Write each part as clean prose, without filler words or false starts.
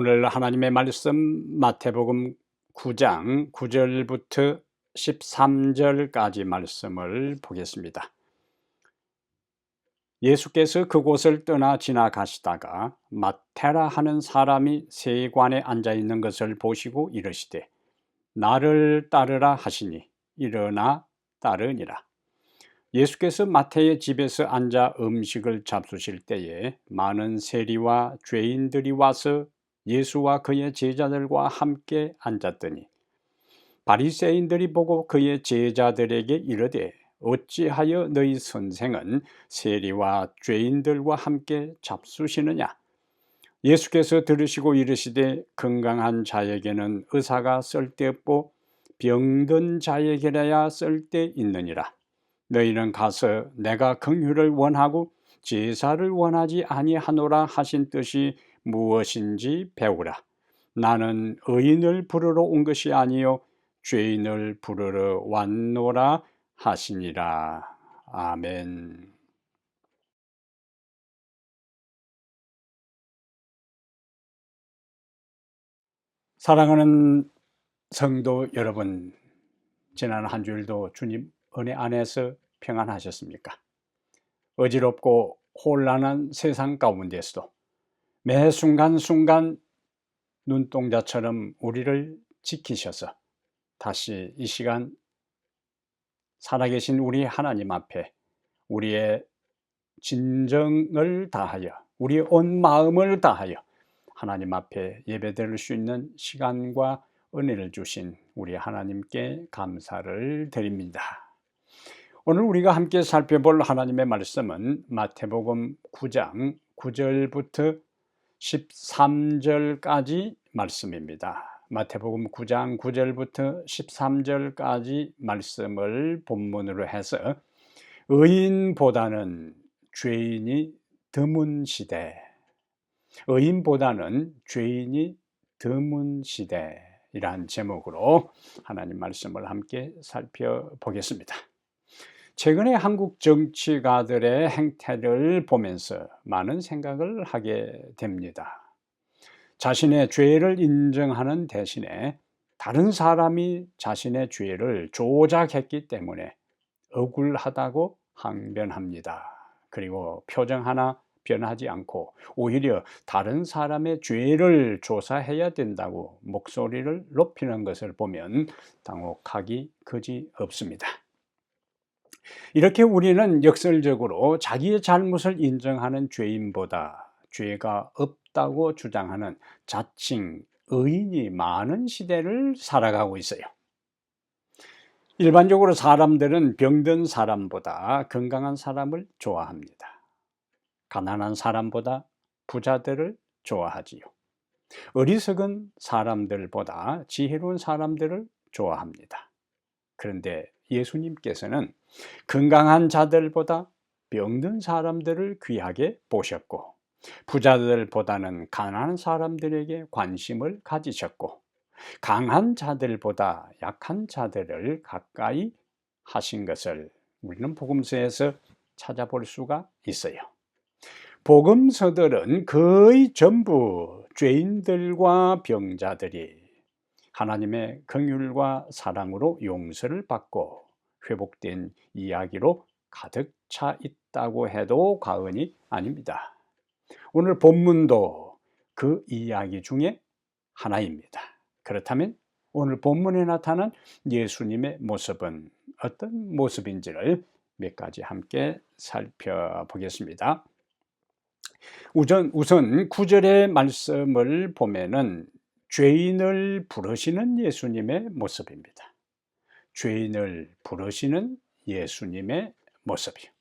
오늘 하나님의 말씀 마태복음 9장 9절부터 13절까지 말씀을 보겠습니다. 예수께서 그곳을 떠나 지나가시다가 마태라 하는 사람이 세관에 앉아 있는 것을 보시고 이르시되 나를 따르라 하시니 일어나 따르니라. 예수께서 마태의 집에서 앉아 음식을 잡수실 때에 많은 세리와 죄인들이 와서 예수와 그의 제자들과 함께 앉았더니 바리새인들이 보고 그의 제자들에게 이르되 어찌하여 너희 선생은 세리와 죄인들과 함께 잡수시느냐? 예수께서 들으시고 이르시되 건강한 자에게는 의사가 쓸데없고 병든 자에게라야 쓸데있느니라. 너희는 가서 내가 긍휼을 원하고 제사를 원하지 아니하노라 하신 뜻이 무엇인지 배우라. 나는 의인을 부르러 온 것이 아니요 죄인을 부르러 왔노라 하시니라. 아멘. 사랑하는 성도 여러분, 지난 한 주일도 주님 은혜 안에서 평안하셨습니까? 어지럽고 혼란한 세상 가운데서도 매 순간순간 눈동자처럼 우리를 지키셔서 다시 이 시간 살아계신 우리 하나님 앞에 우리의 진정을 다하여 우리의 온 마음을 다하여 하나님 앞에 예배드릴 수 있는 시간과 은혜를 주신 우리 하나님께 감사를 드립니다. 오늘 우리가 함께 살펴볼 하나님의 말씀은 마태복음 9장 9절부터 13절까지 말씀입니다. 마태복음 9장 9절부터 13절까지 말씀을 본문으로 해서 의인보다는 죄인이 드문 시대, 의인보다는 죄인이 드문 시대이란 제목으로 하나님 말씀을 함께 살펴보겠습니다. 최근에 한국 정치가들의 행태를 보면서 많은 생각을 하게 됩니다. 자신의 죄를 인정하는 대신에 다른 사람이 자신의 죄를 조작했기 때문에 억울하다고 항변합니다. 그리고 표정 하나 변하지 않고 오히려 다른 사람의 죄를 조사해야 된다고 목소리를 높이는 것을 보면 당혹하기 그지없습니다. 이렇게 우리는 역설적으로 자기의 잘못을 인정하는 죄인보다 죄가 없다고 주장하는 자칭 의인이 많은 시대를 살아가고 있어요. 일반적으로 사람들은 병든 사람보다 건강한 사람을 좋아합니다. 가난한 사람보다 부자들을 좋아하지요. 어리석은 사람들보다 지혜로운 사람들을 좋아합니다. 그런데 예수님께서는 건강한 자들보다 병든 사람들을 귀하게 보셨고 부자들보다는 가난한 사람들에게 관심을 가지셨고 강한 자들보다 약한 자들을 가까이 하신 것을 우리는 복음서에서 찾아볼 수가 있어요. 복음서들은 거의 전부 죄인들과 병자들이 하나님의 긍휼과 사랑으로 용서를 받고 회복된 이야기로 가득 차 있다고 해도 과언이 아닙니다. 오늘 본문도 그 이야기 중에 하나입니다. 그렇다면 오늘 본문에 나타난 예수님의 모습은 어떤 모습인지를 몇 가지 함께 살펴보겠습니다. 우선 9절의 말씀을 보면은 죄인을 부르시는 예수님의 모습입니다. 죄인을 부르시는 예수님의 모습이요.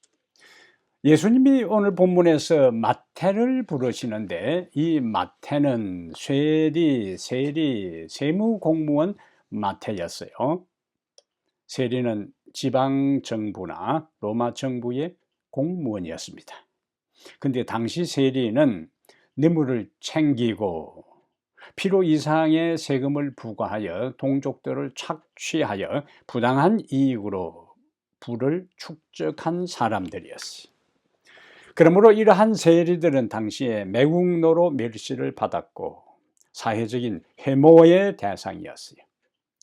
예수님이 오늘 본문에서 마태를 부르시는데 이 마태는 세리, 세무공무원 마태였어요. 세리는 지방정부나 로마 정부의 공무원이었습니다. 근데 당시 세리는 뇌물을 챙기고 필요 이상의 세금을 부과하여 동족들을 착취하여 부당한 이익으로 부를 축적한 사람들이었어요. 그러므로 이러한 세리들은 당시에 매국노로 멸시를 받았고 사회적인 회모의 대상이었어요.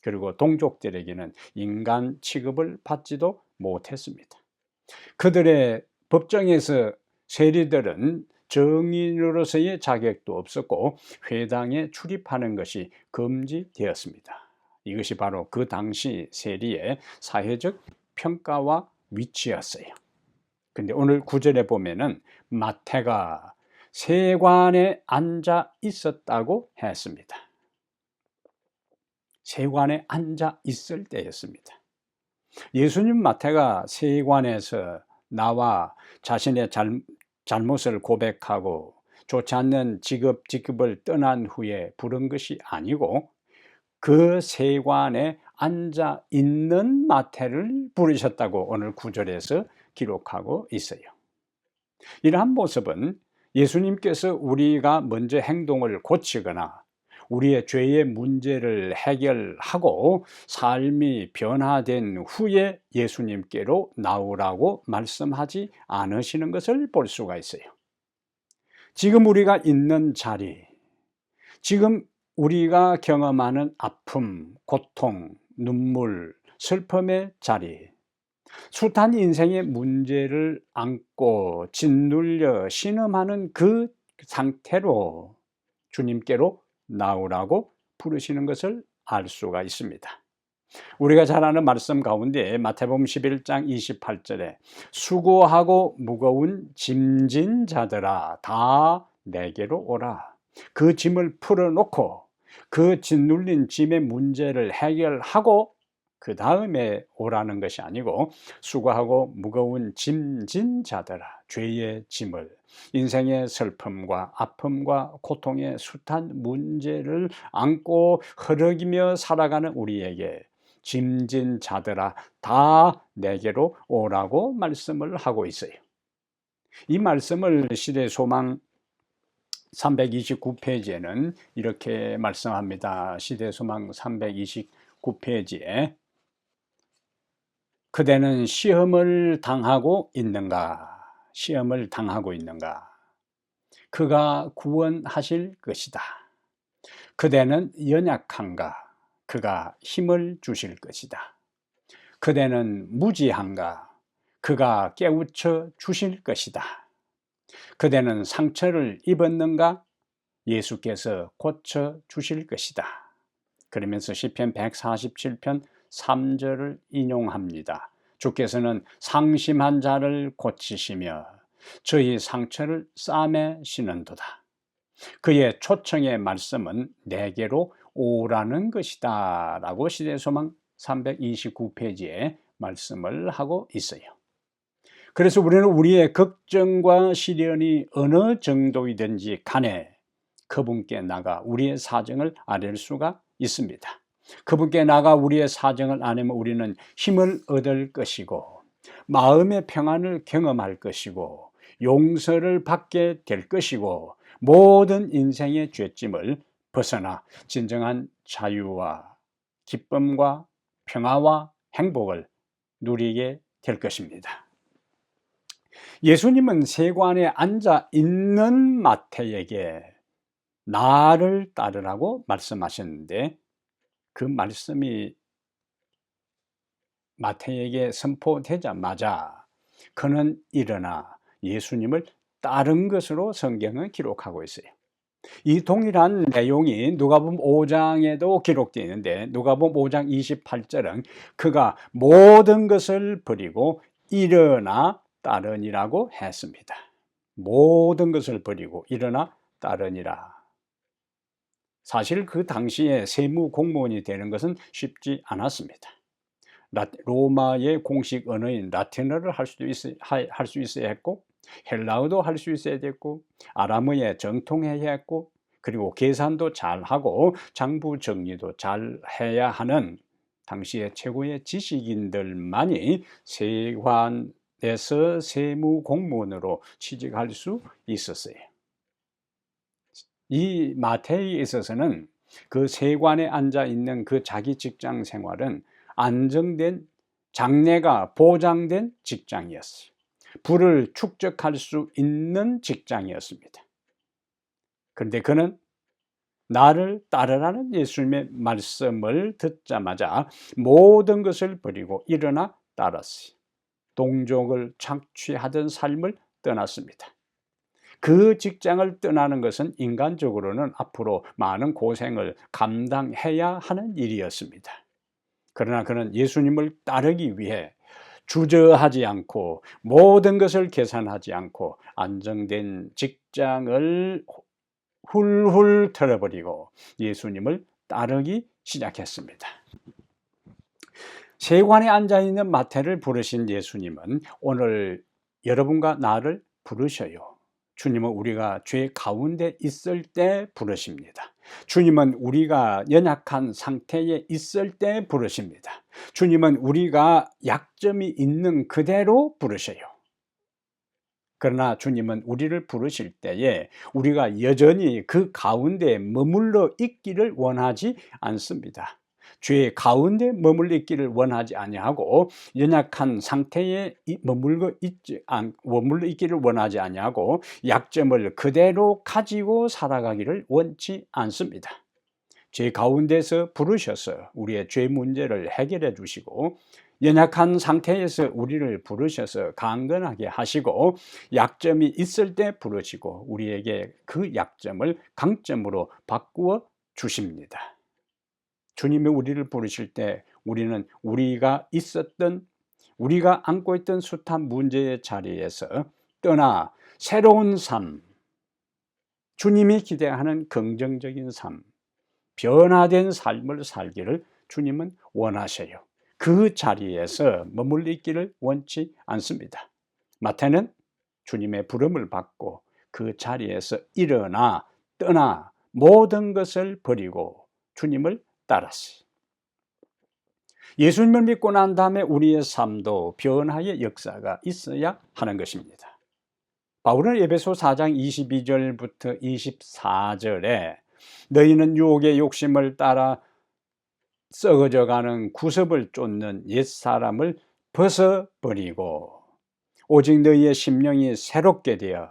그리고 동족들에게는 인간 취급을 받지도 못했습니다. 그들의 법정에서 세리들은 정인으로서의 자격도 없었고 회당에 출입하는 것이 금지되었습니다. 이것이 바로 그 당시 세리의 사회적 평가와 위치였어요. 근데 오늘 9절에 보면은 마태가 세관에 앉아 있었다고 했습니다. 세관에 앉아 있을 때였습니다. 예수님 마태가 세관에서 나와 자신의 잘못을 고백하고 좋지 않는 직업을 떠난 후에 부른 것이 아니고 그 세관에 앉아 있는 마태를 부르셨다고 오늘 9절에서 기록하고 있어요. 이러한 모습은 예수님께서 우리가 먼저 행동을 고치거나 우리의 죄의 문제를 해결하고 삶이 변화된 후에 예수님께로 나오라고 말씀하지 않으시는 것을 볼 수가 있어요. 지금 우리가 있는 자리, 지금 우리가 경험하는 아픔, 고통, 눈물, 슬픔의 자리, 숱한 인생의 문제를 안고 짓눌려 신음하는 그 상태로 주님께로 나오라고 부르시는 것을 알 수가 있습니다. 우리가 잘 아는 말씀 가운데 마태복음 11장 28절에 수고하고 무거운 짐진 자들아 다 내게로 오라. 그 짐을 풀어놓고 그 짓눌린 짐의 문제를 해결하고 그 다음에 오라는 것이 아니고 수고하고 무거운 짐진 자들아, 죄의 짐을, 인생의 슬픔과 아픔과 고통의 숱한 문제를 안고 흐르기며 살아가는 우리에게 짐진 자들아 다 내게로 오라고 말씀을 하고 있어요. 이 말씀을 시대소망 329페이지에는 이렇게 말씀합니다. 시대소망 329페이지에 그대는 시험을 당하고 있는가? 시험을 당하고 있는가? 그가 구원하실 것이다. 그대는 연약한가? 그가 힘을 주실 것이다. 그대는 무지한가? 그가 깨우쳐 주실 것이다. 그대는 상처를 입었는가? 예수께서 고쳐 주실 것이다. 그러면서 시편 147편 3절을 인용합니다. 주께서는 상심한 자를 고치시며 저희 상처를 싸매시는도다. 그의 초청의 말씀은 내게로 오라는 것이다 라고 시대소망 329페이지에 말씀을 하고 있어요. 그래서 우리는 우리의 걱정과 시련이 어느 정도이든지 간에 그분께 나가 우리의 사정을 아뢰 수가 있습니다. 그분께 나가 우리의 사정을 아뢰면 우리는 힘을 얻을 것이고 마음의 평안을 경험할 것이고 용서를 받게 될 것이고 모든 인생의 죄짐을 벗어나 진정한 자유와 기쁨과 평화와 행복을 누리게 될 것입니다. 예수님은 세관에 앉아 있는 마태에게 나를 따르라고 말씀하셨는데 그 말씀이 마태에게 선포되자마자 그는 일어나 예수님을 따른 것으로 성경은 기록하고 있어요. 이 동일한 내용이 누가복음 5장에도 기록되어 있는데 누가복음 5장 28절은 그가 모든 것을 버리고 일어나 따르니라고 했습니다. 모든 것을 버리고 일어나 따르니라. 사실 그 당시에 세무 공무원이 되는 것은 쉽지 않았습니다. 로마의 공식 언어인 라틴어를 할 수 있어야 했고 헬라어도 할 수 있어야 됐고 아람어에 정통해야 했고 그리고 계산도 잘하고 장부 정리도 잘 해야 하는 당시의 최고의 지식인들만이 세관에서 세무 공무원으로 취직할 수 있었어요. 이 마태에 있어서는 그 세관에 앉아 있는 그 자기 직장 생활은 안정된 장래가 보장된 직장이었어요. 부를 축적할 수 있는 직장이었습니다. 그런데 그는 나를 따르라는 예수님의 말씀을 듣자마자 모든 것을 버리고 일어나 따랐어요. 동족을 착취하던 삶을 떠났습니다. 그 직장을 떠나는 것은 인간적으로는 앞으로 많은 고생을 감당해야 하는 일이었습니다. 그러나 그는 예수님을 따르기 위해 주저하지 않고 모든 것을 계산하지 않고 안정된 직장을 훌훌 털어버리고 예수님을 따르기 시작했습니다. 세관에 앉아있는 마태를 부르신 예수님은 오늘 여러분과 나를 부르셔요. 주님은 우리가 죄 가운데 있을 때 부르십니다. 주님은 우리가 연약한 상태에 있을 때 부르십니다. 주님은 우리가 약점이 있는 그대로 부르셔요. 그러나 주님은 우리를 부르실 때에 우리가 여전히 그 가운데 머물러 있기를 원하지 않습니다. 죄 가운데 머물러 있기를 원하지 아니하고 연약한 상태에 머물러 있기를 원하지 아니하고 약점을 그대로 가지고 살아가기를 원치 않습니다. 죄 가운데서 부르셔서 우리의 죄 문제를 해결해 주시고 연약한 상태에서 우리를 부르셔서 강건하게 하시고 약점이 있을 때 부르시고 우리에게 그 약점을 강점으로 바꾸어 주십니다. 주님이 우리를 부르실 때 우리는 우리가 안고 있던 숱한 문제의 자리에서 떠나 새로운 삶, 주님이 기대하는 긍정적인 삶, 변화된 삶을 살기를 주님은 원하셔요. 그 자리에서 머물러 있기를 원치 않습니다. 마태는 주님의 부름을 받고 그 자리에서 일어나 떠나 모든 것을 버리고 주님을 따랐어요. 예수님을 믿고 난 다음에 우리의 삶도 변화의 역사가 있어야 하는 것입니다. 바울은 에베소 4장 22절부터 24절에 너희는 유혹의 욕심을 따라 썩어져가는 구습을 쫓는 옛사람을 벗어버리고 오직 너희의 심령이 새롭게 되어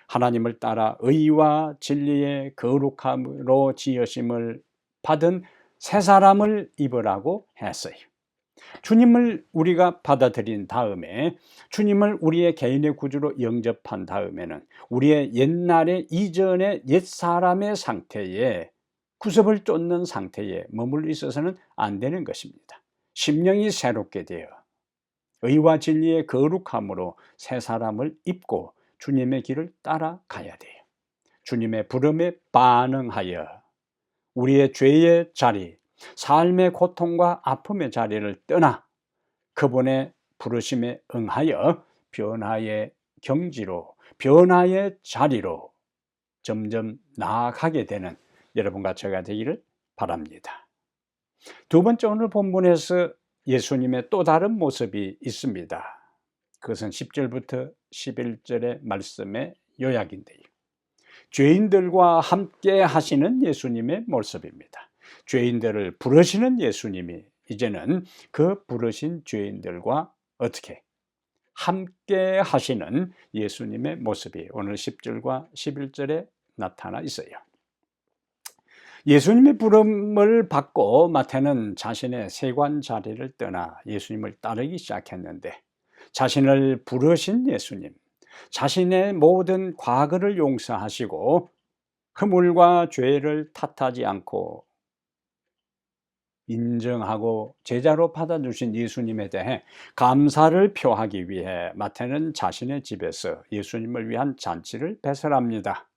하나님을 따라 의와 진리의 거룩함으로 지으심을 받은 새 사람을 입으라고 했어요. 주님을 우리가 받아들인 다음에 주님을 우리의 개인의 구주로 영접한 다음에는 우리의 옛날의 이전의 옛사람의 상태에 구습을 쫓는 상태에 머물러 있어서는 안 되는 것입니다. 심령이 새롭게 되어 의와 진리의 거룩함으로 새 사람을 입고 주님의 길을 따라가야 돼요. 주님의 부름에 반응하여 우리의 죄의 자리, 삶의 고통과 아픔의 자리를 떠나 그분의 부르심에 응하여 변화의 경지로, 변화의 자리로 점점 나아가게 되는 여러분과 제가 되기를 바랍니다. 두 번째, 오늘 본문에서 예수님의 또 다른 모습이 있습니다. 그것은 10절부터 11절의 말씀의 요약인데요. 죄인들과 함께 하시는 예수님의 모습입니다. 죄인들을 부르시는 예수님이 이제는 그 부르신 죄인들과 어떻게 함께 하시는 예수님의 모습이 오늘 10절과 11절에 나타나 있어요. 예수님의 부름을 받고 마태는 자신의 세관 자리를 떠나 예수님을 따르기 시작했는데 자신을 부르신 예수님, 자신의 모든 과거를 용서하시고 허물과 죄를 탓하지 않고 인정하고 제자로 받아주신 예수님에 대해 감사를 표하기 위해 마태는 자신의 집에서 예수님을 위한 잔치를 배설합니다.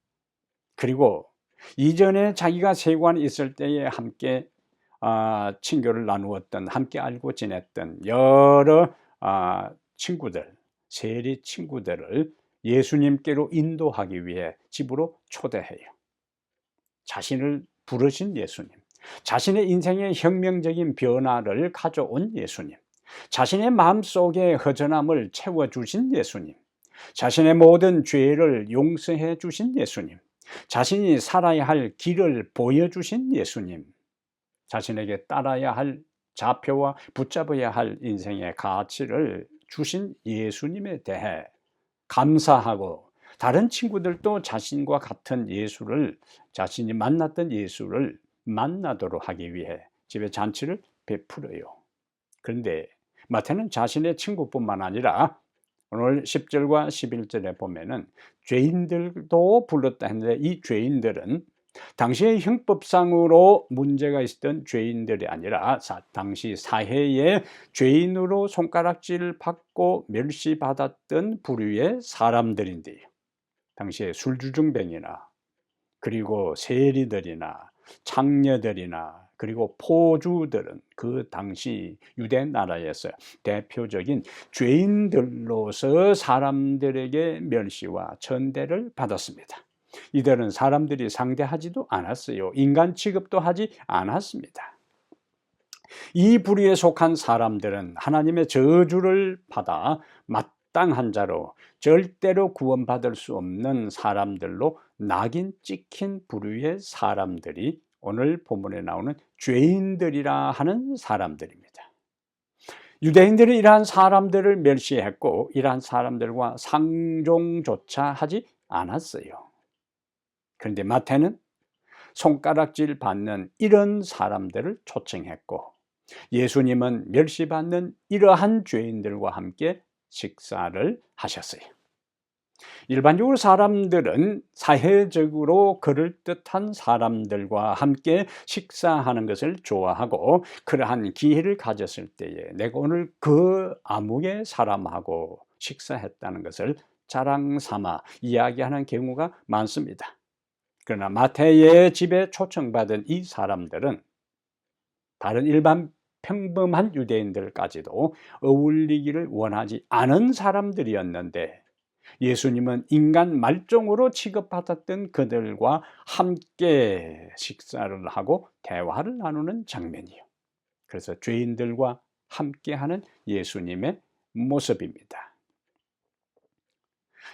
그리고 이전에 자기가 세관에 있을 때에 함께 친교를 나누었던, 함께 알고 지냈던 여러 친구들, 세리 친구들을 예수님께로 인도하기 위해 집으로 초대해요. 자신을 부르신 예수님, 자신의 인생의 혁명적인 변화를 가져온 예수님, 자신의 마음속의 허전함을 채워주신 예수님, 자신의 모든 죄를 용서해 주신 예수님, 자신이 살아야 할 길을 보여주신 예수님, 자신에게 따라야 할 좌표와 붙잡아야 할 인생의 가치를 주신 예수님에 대해 감사하고 다른 친구들도 자신과 같은 예수를, 자신이 만났던 예수를 만나도록 하기 위해 집에 잔치를 베풀어요. 그런데 마태는 자신의 친구뿐만 아니라 오늘 10절과 11절에 보면은 죄인들도 불렀다 했는데, 이 죄인들은 당시의 형법상으로 문제가 있었던 죄인들이 아니라 당시 사회의 죄인으로 손가락질 받고 멸시받았던 부류의 사람들인데요. 당시에 술주정뱅이나 그리고 세리들이나 창녀들이나 그리고 포주들은 그 당시 유대 나라에서 대표적인 죄인들로서 사람들에게 멸시와 천대를 받았습니다. 이들은 사람들이 상대하지도 않았어요. 인간 취급도 하지 않았습니다. 이 부류에 속한 사람들은 하나님의 저주를 받아 마땅한 자로 절대로 구원받을 수 없는 사람들로 낙인 찍힌 부류의 사람들이 오늘 본문에 나오는 죄인들이라 하는 사람들입니다. 유대인들은 이러한 사람들을 멸시했고 이러한 사람들과 상종조차 하지 않았어요. 그런데 마태는 손가락질 받는 이런 사람들을 초청했고, 예수님은 멸시받는 이러한 죄인들과 함께 식사를 하셨어요. 일반적으로 사람들은 사회적으로 그럴듯한 사람들과 함께 식사하는 것을 좋아하고, 그러한 기회를 가졌을 때에 내가 오늘 그 아무개 사람하고 식사했다는 것을 자랑 삼아 이야기하는 경우가 많습니다. 그러나 마태의 집에 초청받은 이 사람들은 다른 일반 평범한 유대인들까지도 어울리기를 원하지 않은 사람들이었는데, 예수님은 인간 말종으로 취급받았던 그들과 함께 식사를 하고 대화를 나누는 장면이요. 그래서 죄인들과 함께하는 예수님의 모습입니다.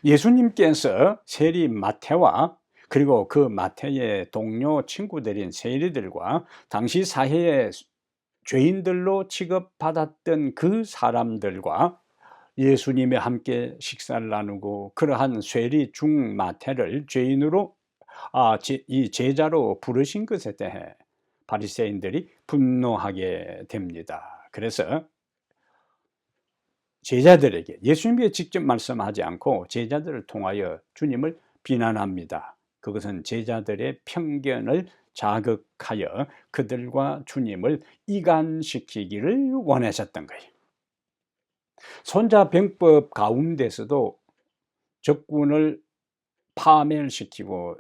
예수님께서 세리 마태와 그리고 그 마태의 동료 친구들인 세리들과 당시 사회의 죄인들로 취급받았던 그 사람들과 예수님이 함께 식사를 나누고, 그러한 세리 중 마태를 죄인으로 이 제자로 부르신 것에 대해 바리새인들이 분노하게 됩니다. 그래서 제자들에게, 예수님께 직접 말씀하지 않고 제자들을 통하여 주님을 비난합니다. 그것은 제자들의 편견을 자극하여 그들과 주님을 이간시키기를 원하셨던 거예요. 손자병법 가운데서도 적군을 파멸시키고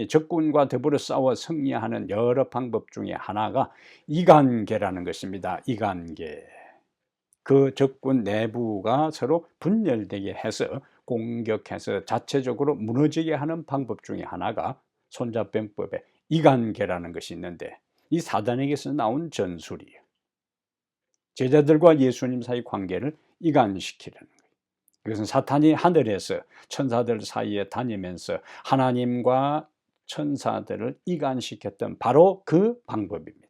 적군과 더불어 싸워 승리하는 여러 방법 중에 하나가 이간계라는 것입니다. 이간계. 그 적군 내부가 서로 분열되게 해서 공격해서 자체적으로 무너지게 하는 방법 중에 하나가 손자병법의 이간계라는 것이 있는데, 이 사단에게서 나온 전술이에요. 제자들과 예수님 사이 관계를 이간시키려는 거예요. 이것은 사탄이 하늘에서 천사들 사이에 다니면서 하나님과 천사들을 이간시켰던 바로 그 방법입니다.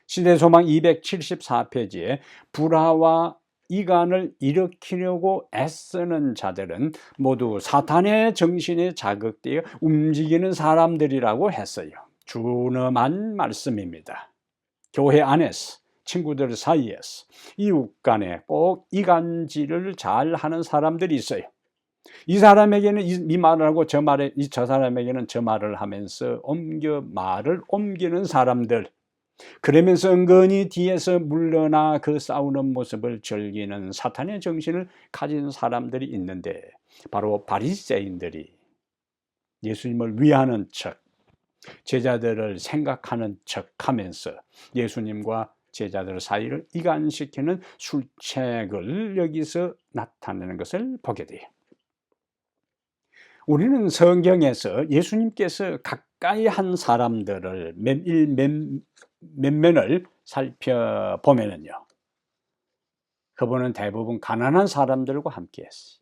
시대소망 274페이지에 불화와 이간을 일으키려고 애쓰는 자들은 모두 사탄의 정신에 자극되어 움직이는 사람들이라고 했어요. 준엄한 말씀입니다. 교회 안에서, 친구들 사이에서, 이웃 간에 꼭 이간질을 잘 하는 사람들이 있어요. 이 사람에게는 이 말을 하고 저 사람에게는 저 말을 하면서 말을 옮기는 사람들, 그러면서 은근히 뒤에서 물러나 그 싸우는 모습을 즐기는 사탄의 정신을 가진 사람들이 있는데, 바로 바리새인들이 예수님을 위하는 척, 제자들을 생각하는 척 하면서 예수님과 제자들 사이를 이간시키는 술책을 여기서 나타내는 것을 보게 돼요. 우리는 성경에서 예수님께서 가까이 한 사람들을 면면을 살펴보면요, 그분은 대부분 가난한 사람들과 함께 했어요.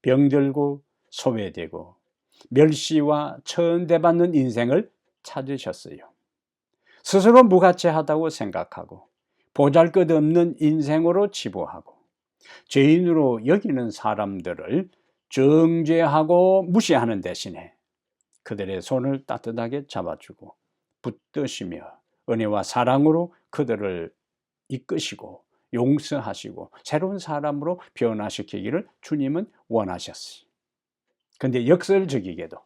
병들고 소외되고 멸시와 천대받는 인생을 찾으셨어요. 스스로 무가치하다고 생각하고 보잘것없는 인생으로 치부하고 죄인으로 여기는 사람들을 정죄하고 무시하는 대신에 그들의 손을 따뜻하게 잡아주고 붙드시며 은혜와 사랑으로 그들을 이끄시고 용서하시고 새로운 사람으로 변화시키기를 주님은 원하셨어요. 근데 역설적이게도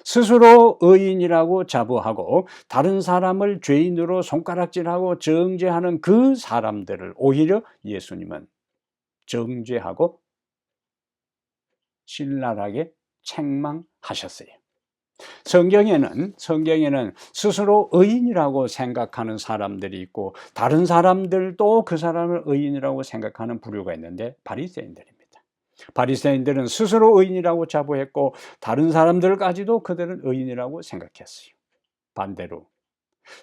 스스로 의인이라고 자부하고 다른 사람을 죄인으로 손가락질하고 정죄하는 그 사람들을 오히려 예수님은 정죄하고 신랄하게 책망하셨어요. 성경에는 스스로 의인이라고 생각하는 사람들이 있고 다른 사람들도 그 사람을 의인이라고 생각하는 부류가 있는데 바리새인들입니다. 바리새인들은 스스로 의인이라고 자부했고 다른 사람들까지도 그들은 의인이라고 생각했어요. 반대로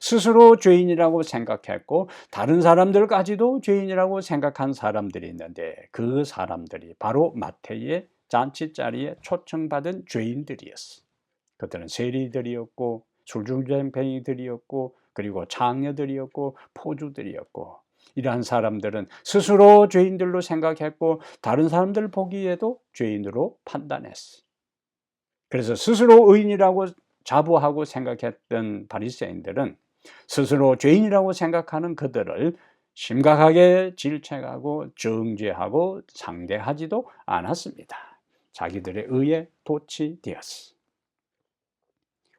스스로 죄인이라고 생각했고 다른 사람들까지도 죄인이라고 생각한 사람들이 있는데 그 사람들이 바로 마태의 잔치자리에 초청받은 죄인들이었어요. 그들은 세리들이었고 술중쟁뱅이들이었고 그리고 장녀들이었고 포주들이었고 이러한 사람들은 스스로 죄인들로 생각했고 다른 사람들 보기에도 죄인으로 판단했어요. 그래서 스스로 의인이라고 자부하고 생각했던 바리새인들은 스스로 죄인이라고 생각하는 그들을 심각하게 질책하고 정죄하고 상대하지도 않았습니다. 자기들의 의에 도취되었어요.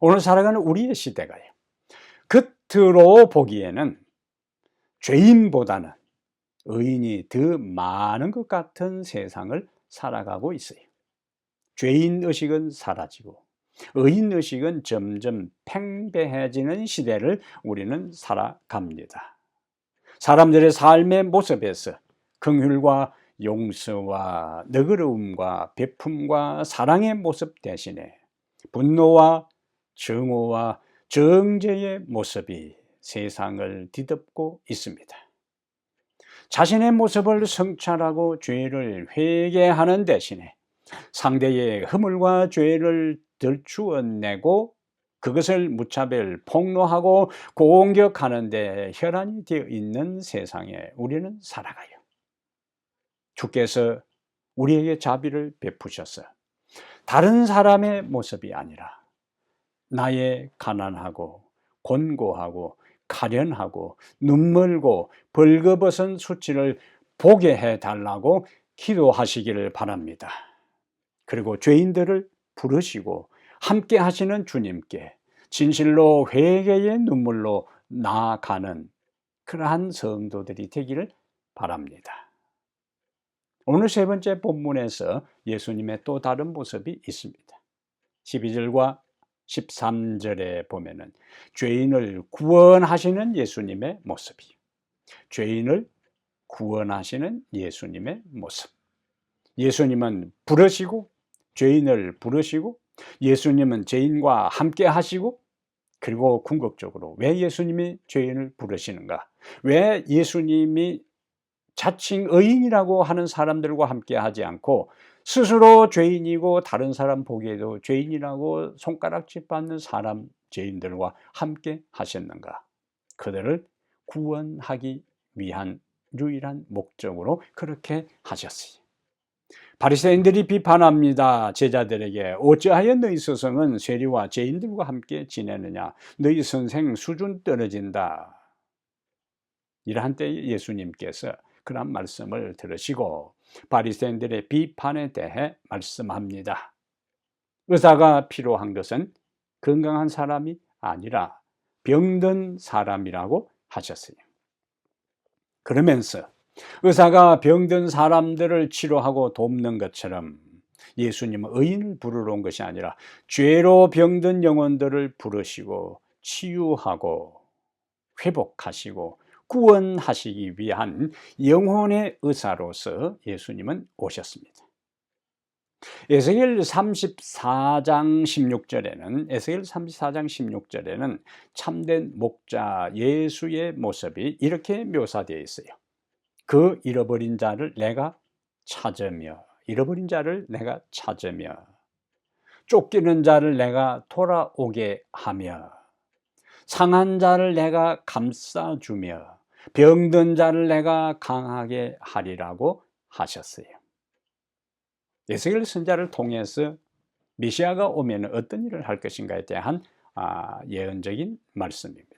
오늘 살아가는 우리의 시대가요, 겉으로 보기에는 죄인보다는 의인이 더 많은 것 같은 세상을 살아가고 있어요. 죄인의식은 사라지고 의인의식은 점점 팽배해지는 시대를 우리는 살아갑니다. 사람들의 삶의 모습에서 긍휼과 용서와 너그러움과 베품과 사랑의 모습 대신에 분노와 정오와 정죄의 모습이 세상을 뒤덮고 있습니다. 자신의 모습을 성찰하고 죄를 회개하는 대신에 상대의 허물과 죄를 들추어내고 그것을 무차별 폭로하고 공격하는 데 혈안이 되어 있는 세상에 우리는 살아가요. 주께서 우리에게 자비를 베푸셔서 다른 사람의 모습이 아니라 나의 가난하고 곤고하고 가련하고 눈멀고 벌거벗은 수치를 보게 해달라고 기도하시기를 바랍니다. 그리고 죄인들을 부르시고 함께 하시는 주님께 진실로 회개의 눈물로 나아가는 그러한 성도들이 되기를 바랍니다. 오늘 세 번째 본문에서 예수님의 또 다른 모습이 있습니다. 12절과 13절에 보면은 죄인을 구원하시는 예수님의 모습이요. 죄인을 구원하시는 예수님의 모습. 예수님은 부르시고 죄인을 부르시고 예수님은 죄인과 함께 하시고 그리고 궁극적으로 왜 예수님이 죄인을 부르시는가? 왜 예수님이 자칭 의인이라고 하는 사람들과 함께 하지 않고 스스로 죄인이고 다른 사람 보기에도 죄인이라고 손가락질 받는 사람 죄인들과 함께 하셨는가? 그들을 구원하기 위한 유일한 목적으로 그렇게 하셨어요. 바리새인들이 비판합니다. 제자들에게 어찌하여 너희 스승은 세리와 죄인들과 함께 지내느냐? 너희 선생 수준 떨어진다. 이러한 때에 예수님께서 그런 말씀을 들으시고 바리새인들의 비판에 대해 말씀합니다. 의사가 필요한 것은 건강한 사람이 아니라 병든 사람이라고 하셨어요. 그러면서 의사가 병든 사람들을 치료하고 돕는 것처럼 예수님은 의인을 부르러 온 것이 아니라 죄로 병든 영혼들을 부르시고 치유하고 회복하시고 구원하시기 위한 영혼의 의사로서 예수님은 오셨습니다. 에스겔 34장 16절에는 참된 목자 예수의 모습이 이렇게 묘사되어 있어요. 그 잃어버린 자를 내가 찾으며 쫓기는 자를 내가 돌아오게 하며 상한 자를 내가 감싸주며 병든 자를 내가 강하게 하리라고 하셨어요. 에스겔 선지자를 통해서 메시아가 오면 어떤 일을 할 것인가에 대한 예언적인 말씀입니다.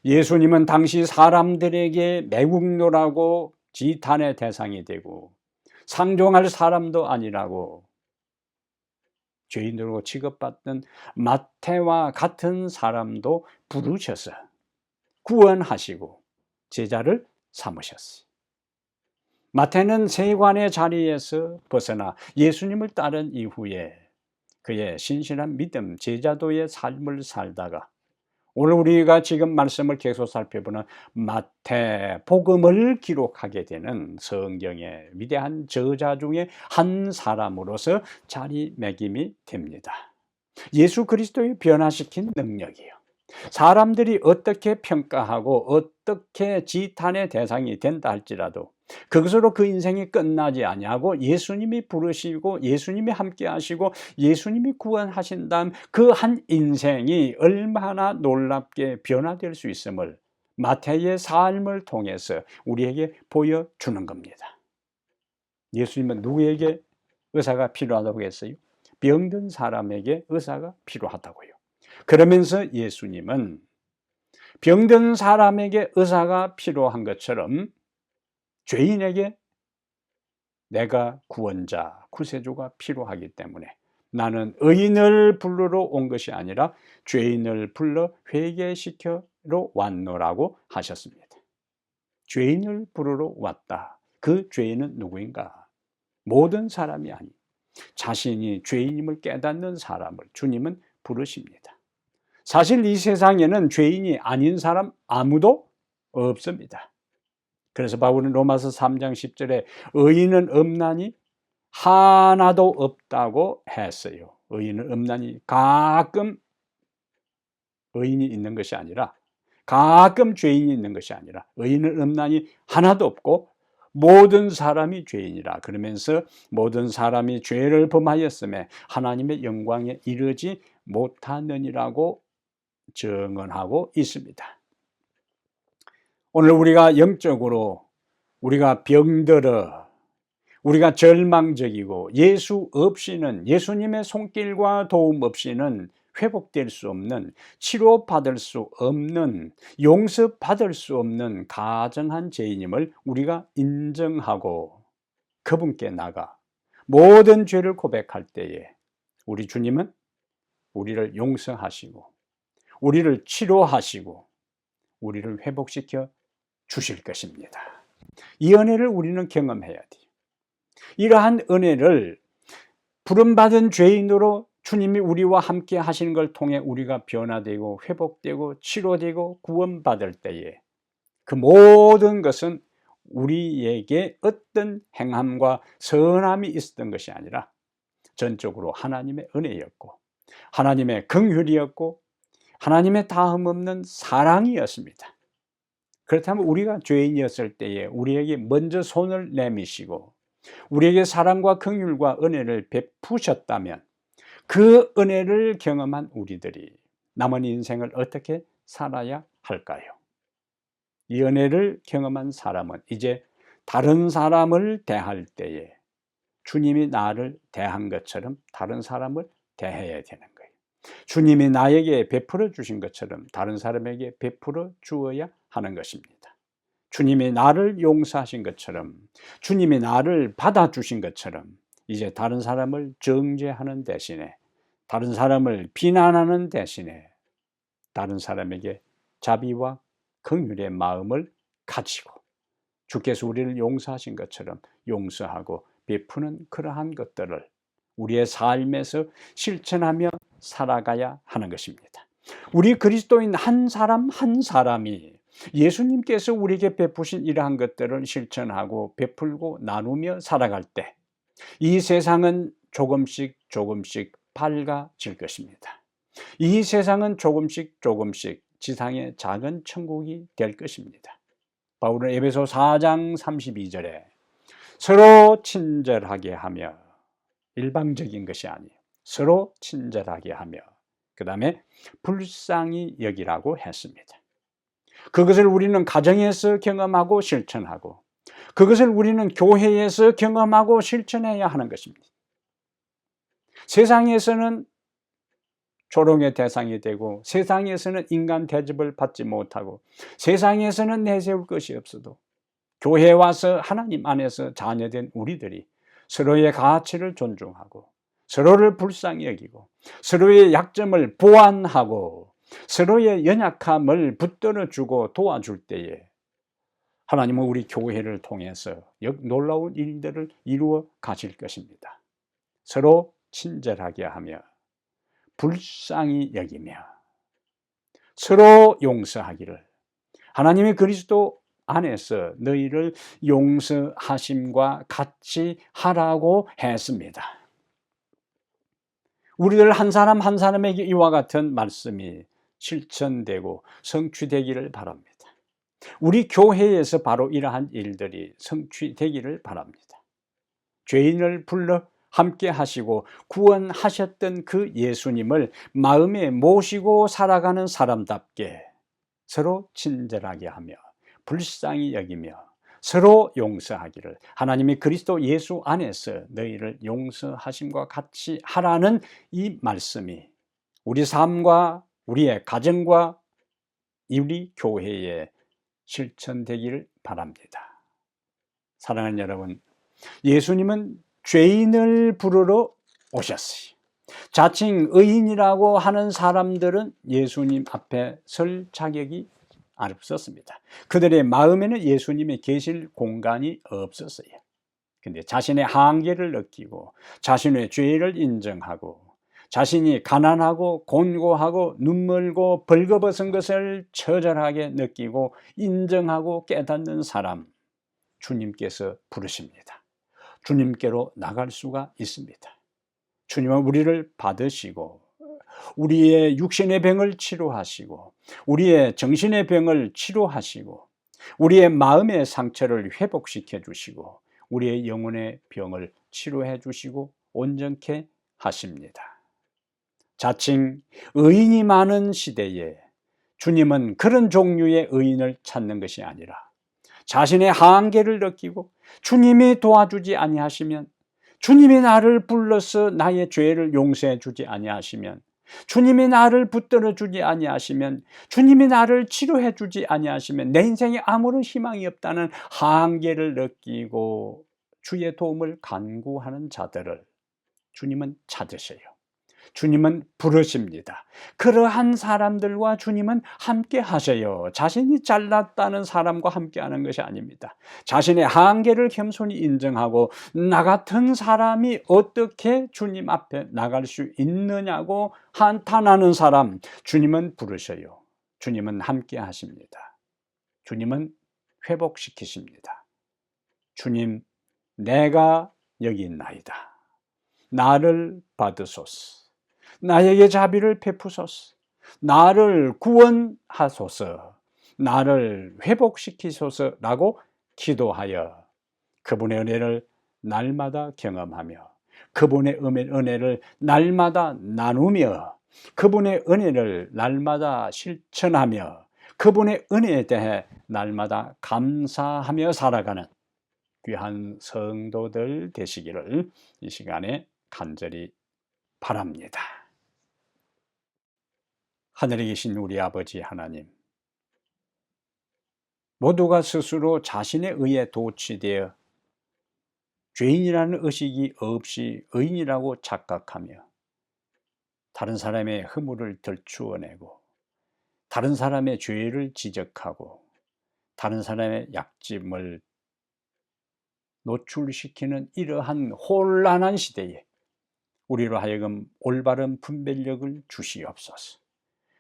예수님은 당시 사람들에게 매국노라고 지탄의 대상이 되고 상종할 사람도 아니라고 죄인으로 취급받던 마태와 같은 사람도 부르셔서 구원하시고 제자를 삼으셨어요. 마태는 세관의 자리에서 벗어나 예수님을 따른 이후에 그의 신실한 믿음, 제자도의 삶을 살다가 오늘 우리가 지금 말씀을 계속 살펴보는 마태복음을 기록하게 되는 성경의 위대한 저자 중에 한 사람으로서 자리매김이 됩니다. 예수 그리스도의 변화시킨 능력이요, 사람들이 어떻게 평가하고 어떻게 지탄의 대상이 된다 할지라도 그것으로 그 인생이 끝나지 아니하고 예수님이 부르시고 예수님이 함께 하시고 예수님이 구원하신 다음 그 한 인생이 얼마나 놀랍게 변화될 수 있음을 마태의 삶을 통해서 우리에게 보여주는 겁니다. 예수님은 누구에게 의사가 필요하다고 했어요? 병든 사람에게 의사가 필요하다고요. 그러면서 예수님은 병든 사람에게 의사가 필요한 것처럼 죄인에게 내가 구원자, 구세주가 필요하기 때문에 나는 의인을 부르러 온 것이 아니라 죄인을 불러 회개시켜러 왔노라고 하셨습니다. 죄인을 부르러 왔다. 그 죄인은 누구인가? 모든 사람이 아니, 자신이 죄인임을 깨닫는 사람을 주님은 부르십니다. 사실 이 세상에는 죄인이 아닌 사람 아무도 없습니다. 그래서 바울은 로마서 3장 10절에 의인은 없나니 하나도 없다고 했어요. 의인은 없나니 가끔 의인이 있는 것이 아니라, 가끔 죄인이 있는 것이 아니라 의인은 없나니 하나도 없고 모든 사람이 죄인이라. 그러면서 모든 사람이 죄를 범하였음에 하나님의 영광에 이르지 못하느니라고 증언하고 있습니다. 오늘 우리가 영적으로 우리가 병들어 우리가 절망적이고 예수 없이는, 예수님의 손길과 도움 없이는 회복될 수 없는, 치료받을 수 없는, 용서받을 수 없는 가증한 죄인임을 우리가 인정하고 그분께 나가 모든 죄를 고백할 때에 우리 주님은 우리를 용서하시고 우리를 치료하시고 우리를 회복시켜 주실 것입니다. 이 은혜를 우리는 경험해야 돼요. 이러한 은혜를 부름받은 죄인으로 주님이 우리와 함께 하시는 걸 통해 우리가 변화되고 회복되고 치료되고 구원받을 때에 그 모든 것은 우리에게 어떤 행함과 선함이 있었던 것이 아니라 전적으로 하나님의 은혜였고 하나님의 긍휼이었고 하나님의 다함없는 사랑이었습니다. 그렇다면 우리가 죄인이었을 때에 우리에게 먼저 손을 내미시고 우리에게 사랑과 긍휼과 은혜를 베푸셨다면 그 은혜를 경험한 우리들이 남은 인생을 어떻게 살아야 할까요? 이 은혜를 경험한 사람은 이제 다른 사람을 대할 때에 주님이 나를 대한 것처럼 다른 사람을 대해야 되는 거예요. 주님이 나에게 베풀어 주신 것처럼 다른 사람에게 베풀어 주어야 하는 것입니다. 주님이 나를 용서하신 것처럼, 주님이 나를 받아주신 것처럼 이제 다른 사람을 정죄하는 대신에, 다른 사람을 비난하는 대신에 다른 사람에게 자비와 긍휼의 마음을 가지고 주께서 우리를 용서하신 것처럼 용서하고 베푸는 그러한 것들을 우리의 삶에서 실천하며 살아가야 하는 것입니다. 우리 그리스도인 한 사람 한 사람이 예수님께서 우리에게 베푸신 이러한 것들을 실천하고 베풀고 나누며 살아갈 때 이 세상은 조금씩 밝아질 것입니다. 이 세상은 조금씩 지상의 작은 천국이 될 것입니다. 바울은 에베소 4장 32절에 서로 친절하게 하며, 일방적인 것이 아니에요. 서로 친절하게 하며 그 다음에 불쌍히 여기라고 했습니다. 그것을 우리는 가정에서 경험하고 실천하고 그것을 우리는 교회에서 경험하고 실천해야 하는 것입니다. 세상에서는 조롱의 대상이 되고, 세상에서는 인간 대접을 받지 못하고, 세상에서는 내세울 것이 없어도 교회에 와서 하나님 안에서 자녀된 우리들이 서로의 가치를 존중하고, 서로를 불쌍히 여기고, 서로의 약점을 보완하고, 서로의 연약함을 붙들어주고 도와줄 때에 하나님은 우리 교회를 통해서 놀라운 일들을 이루어 가실 것입니다. 서로 친절하게 하며, 불쌍히 여기며, 서로 용서하기를, 하나님의 그리스도 안에서 너희를 용서하심과 같이 하라고 했습니다. 우리들 한 사람 한 사람에게 이와 같은 말씀이 실천되고 성취되기를 바랍니다. 우리 교회에서 바로 이러한 일들이 성취되기를 바랍니다. 죄인을 불러 함께 하시고 구원하셨던 그 예수님을 마음에 모시고 살아가는 사람답게 서로 친절하게 하며, 불쌍히 여기며, 서로 용서하기를, 하나님이 그리스도 예수 안에서 너희를 용서하심과 같이 하라는 이 말씀이 우리 삶과 우리의 가정과 우리 교회에 실천되기를 바랍니다. 사랑하는 여러분, 예수님은 죄인을 부르러 오셨어요. 자칭 의인이라고 하는 사람들은 예수님 앞에 설 자격이 없었습니다. 그들의 마음에는 예수님이 계실 공간이 없었어요. 근데 자신의 한계를 느끼고, 자신의 죄를 인정하고, 자신이 가난하고 곤고하고 눈멀고 벌거벗은 것을 처절하게 느끼고 인정하고 깨닫는 사람, 주님께서 부르십니다. 주님께로 나갈 수가 있습니다. 주님은 우리를 받으시고, 우리의 육신의 병을 치료하시고, 우리의 정신의 병을 치료하시고, 우리의 마음의 상처를 회복시켜 주시고, 우리의 영혼의 병을 치료해 주시고 온전케 하십니다. 자칭 의인이 많은 시대에 주님은 그런 종류의 의인을 찾는 것이 아니라, 자신의 한계를 느끼고 주님이 도와주지 아니하시면, 주님이 나를 불러서 나의 죄를 용서해 주지 아니하시면, 주님이 나를 붙들어 주지 아니하시면, 주님이 나를 치료해 주지 아니하시면 내 인생에 아무런 희망이 없다는 한계를 느끼고 주의 도움을 간구하는 자들을 주님은 찾으셔요. 주님은 부르십니다. 그러한 사람들과 주님은 함께 하셔요. 자신이 잘났다는 사람과 함께 하는 것이 아닙니다. 자신의 한계를 겸손히 인정하고 나 같은 사람이 어떻게 주님 앞에 나갈 수 있느냐고 한탄하는 사람, 주님은 부르셔요. 주님은 함께 하십니다. 주님은 회복시키십니다. 주님, 내가 여기 있나이다. 나를 받으소서. 나에게 자비를 베푸소서. 나를 구원하소서. 나를 회복시키소서라고 기도하여 그분의 은혜를 날마다 경험하며, 그분의 은혜를 날마다 나누며, 그분의 은혜를 날마다 실천하며, 그분의 은혜에 대해 날마다 감사하며 살아가는 귀한 성도들 되시기를 이 시간에 간절히 바랍니다. 하늘에 계신 우리 아버지 하나님, 모두가 스스로 자신의 의에 도취되어 죄인이라는 의식이 없이 의인이라고 착각하며 다른 사람의 허물을 들추어내고, 다른 사람의 죄를 지적하고, 다른 사람의 약점을 노출시키는 이러한 혼란한 시대에 우리로 하여금 올바른 분별력을 주시옵소서.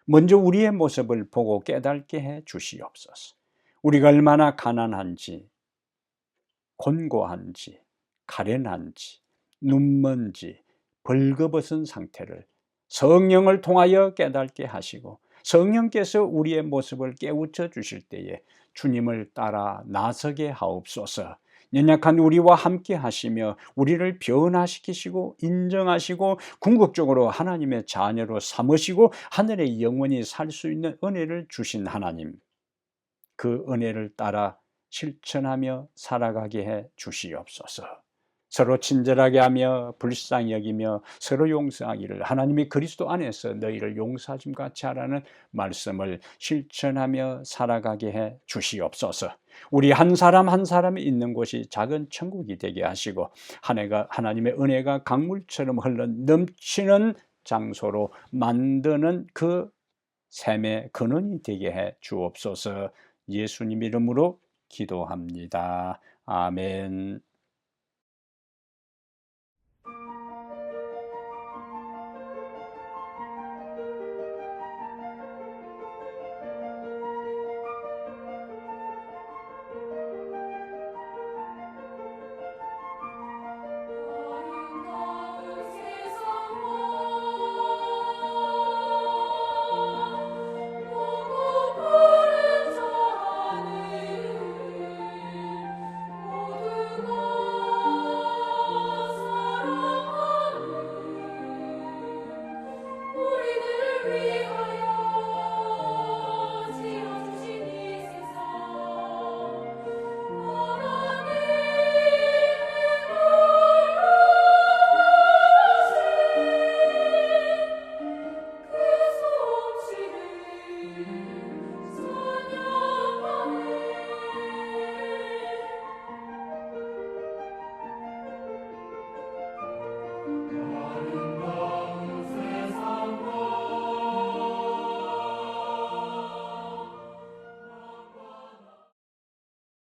먼저 우리의 모습을 보고 깨닫게 해 주시옵소서. 우리가 얼마나 가난한지, 곤고한지, 가련한지, 눈먼지, 벌거벗은 상태를 성령을 통하여 깨닫게 하시고, 성령께서 우리의 모습을 깨우쳐 주실 때에 주님을 따라 나서게 하옵소서. 연약한 우리와 함께 하시며 우리를 변화시키시고 인정하시고 궁극적으로 하나님의 자녀로 삼으시고 하늘에 영원히 살 수 있는 은혜를 주신 하나님, 그 은혜를 따라 실천하며 살아가게 해 주시옵소서. 서로 친절하게 하며 불쌍히 여기며 서로 용서하기를, 하나님이 그리스도 안에서 너희를 용서하심 같이 하라는 말씀을 실천하며 살아가게 해 주시옵소서. 우리 한 사람 한 사람이 있는 곳이 작은 천국이 되게 하시고, 하나님의 은혜가 강물처럼 흘러 넘치는 장소로 만드는 그 삶의 근원이 되게 해 주옵소서. 예수님 이름으로 기도합니다. 아멘.